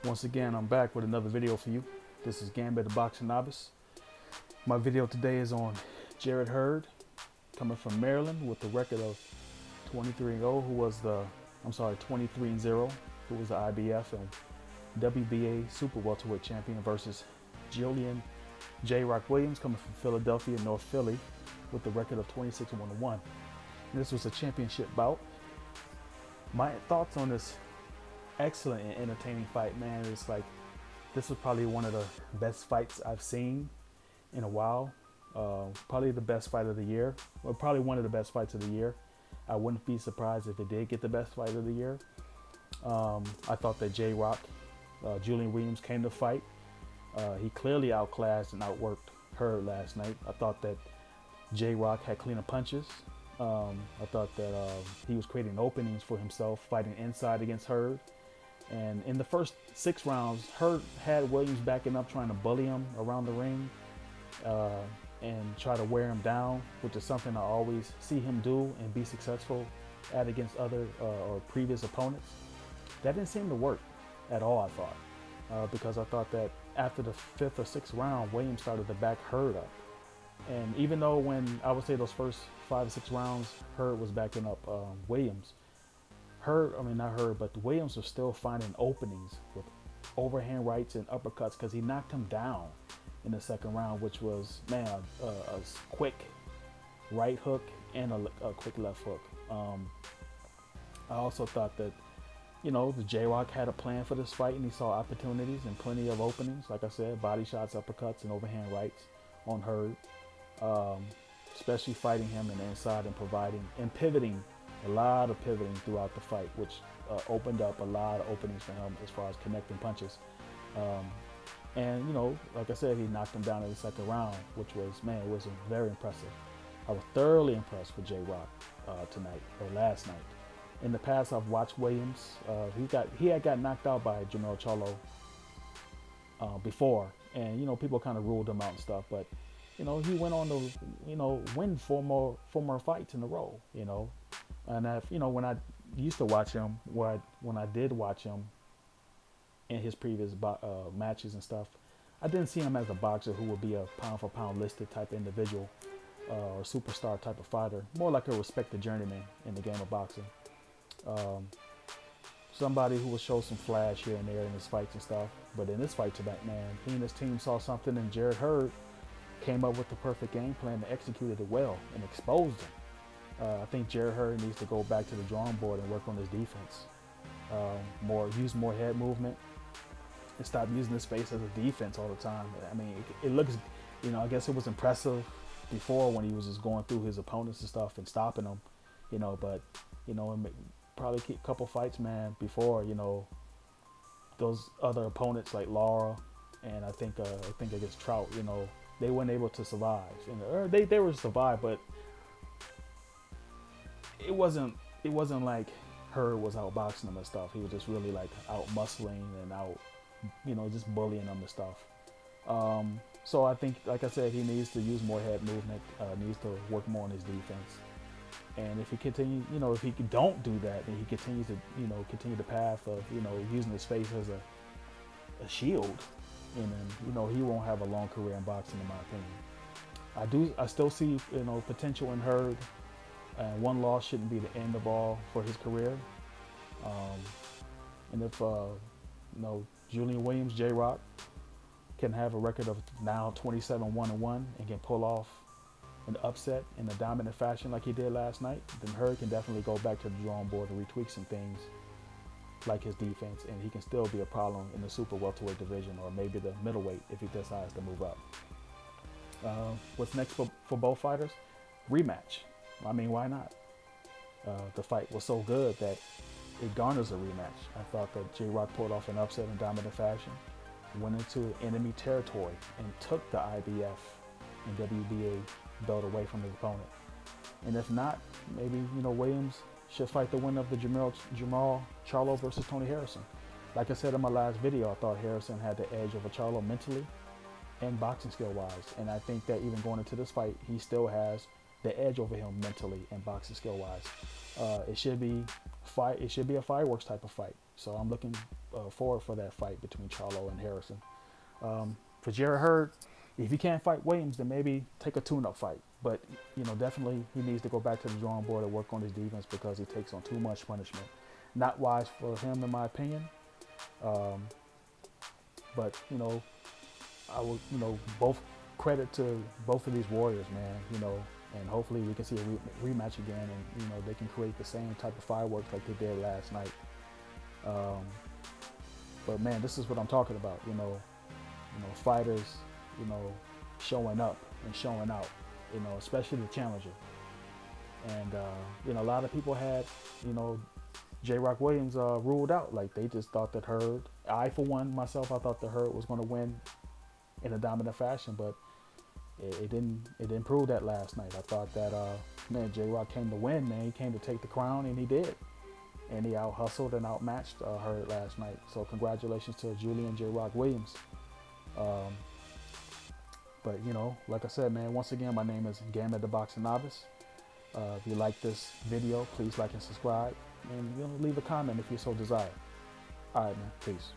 Once again, I'm back with another video for you. This is Gambit the Boxing Novice. My video today is on Jarrett Hurd, coming from Maryland with the record of 23-0, 23-0, who was the IBF and WBA Super Welterweight champion versus Julian J. Rock Williams, coming from Philadelphia, North Philly, with the record of 26-1. This was a championship bout. My thoughts on this excellent and entertaining fight, man, is like this was probably one of the best fights I've seen in a while. Probably the best fight of the year, or probably one of the best fights of the year. I wouldn't be surprised if it did get the best fight of the year. I thought that J Rock, Julian Williams, came to fight. He clearly outclassed and outworked Hurd last night. I thought that J Rock had cleaner punches. I thought that he was creating openings for himself, fighting inside against Hurd. And in the first 6 rounds, Hurd had Williams backing up, trying to bully him around the ring and try to wear him down, which is something I always see him do and be successful at against other or previous opponents. That didn't seem to work at all, I thought, because I thought that after the 5th or 6th round, Williams started to back Hurd up. And even though when I would say those first 5 or 6 rounds, Hurd was backing up Williams, Williams was still finding openings with overhand rights and uppercuts because he knocked him down in the 2nd round, which was, man, a quick right hook and a quick left hook. I also thought that, the J-Rock had a plan for this fight, and he saw opportunities and plenty of openings. Like I said, body shots, uppercuts, and overhand rights on Hurd, especially fighting him in the inside and providing and pivoting. A lot of pivoting throughout the fight, which opened up a lot of openings for him as far as connecting punches. And like I said, he knocked him down in the 2nd round, which was, man, it was very impressive. I was thoroughly impressed with J Rock last night. In the past, I've watched Williams. He had got knocked out by Jermell Charlo before, and people kind of ruled him out and stuff. But he went on to win 4 more fights in a row. And when I used to watch him, when I did watch him in his previous matches and stuff, I didn't see him as a boxer who would be a pound for pound listed type individual or superstar type of fighter. More like a respected journeyman in the game of boxing. Somebody who would show some flash here and there in his fights and stuff. But in this fight tonight, man, he and his team saw something, and Jarrett Hurd came up with the perfect game plan and executed it well and exposed him. I think Jarrett Hurd needs to go back to the drawing board and work on his defense. Use more head movement and stop using his face as a defense all the time. I mean, it looks, I guess it was impressive before when he was just going through his opponents and stuff and stopping them, but, probably a couple fights, man, before, those other opponents like Lara and I think against Trout, they weren't able to survive. They were survive, but it wasn't like Hurd was outboxing them and stuff. He was just really like out muscling and out, just bullying them and stuff. So I think, like I said, he needs to use more head movement, needs to work more on his defense. And if he continue, if he don't do that, then he continues to, continue the path of, using his face as a shield, and then, he won't have a long career in boxing, in my opinion. I still see, potential in Hurd. And one loss shouldn't be the end of all for his career. And if Julian Williams, J Rock, can have a record of now 27-1-1 and can pull off an upset in a dominant fashion like he did last night, then Hurd can definitely go back to the drawing board and retweak some things like his defense, and he can still be a problem in the super welterweight division, or maybe the middleweight if he decides to move up. What's next for both fighters? Rematch. I mean, why not? The fight was so good that it garners a rematch. I thought that J Rock pulled off an upset in dominant fashion, went into enemy territory, and took the IBF and WBA belt away from his opponent. And if not, maybe Williams should fight the winner of the Jermell Charlo versus Tony Harrison. Like I said in my last video, I thought Harrison had the edge over Charlo mentally and boxing skill wise, and I think that even going into this fight, he still has the edge over him mentally and boxing skill wise. It should be a fireworks type of fight. So I'm looking forward for that fight between Charlo and Harrison. For Jarrett Hurd, if he can't fight Williams, then maybe take a tune-up fight. But definitely he needs to go back to the drawing board and work on his defense because he takes on too much punishment. Not wise for him, in my opinion. But I will, both credit to both of these warriors, man. And hopefully we can see a rematch again, and they can create the same type of fireworks like they did last night. But man, this is what I'm talking about. Fighters, showing up and showing out. Especially the challenger. And a lot of people had, J. Rock Williams ruled out. Like they just thought that Hurd. I, for one, myself, I thought that Hurd was going to win in a dominant fashion, but it didn't prove that last night. I thought that man, J. Rock came to win, man. He came to take the crown, and he did. And he out hustled and outmatched Hurd last night. So congratulations to Julian J. Rock Williams. But like I said, man, once again, my name is Gamma the Boxing Novice. If you like this video, please like and subscribe, and leave a comment if you so desire. All right, man. Peace.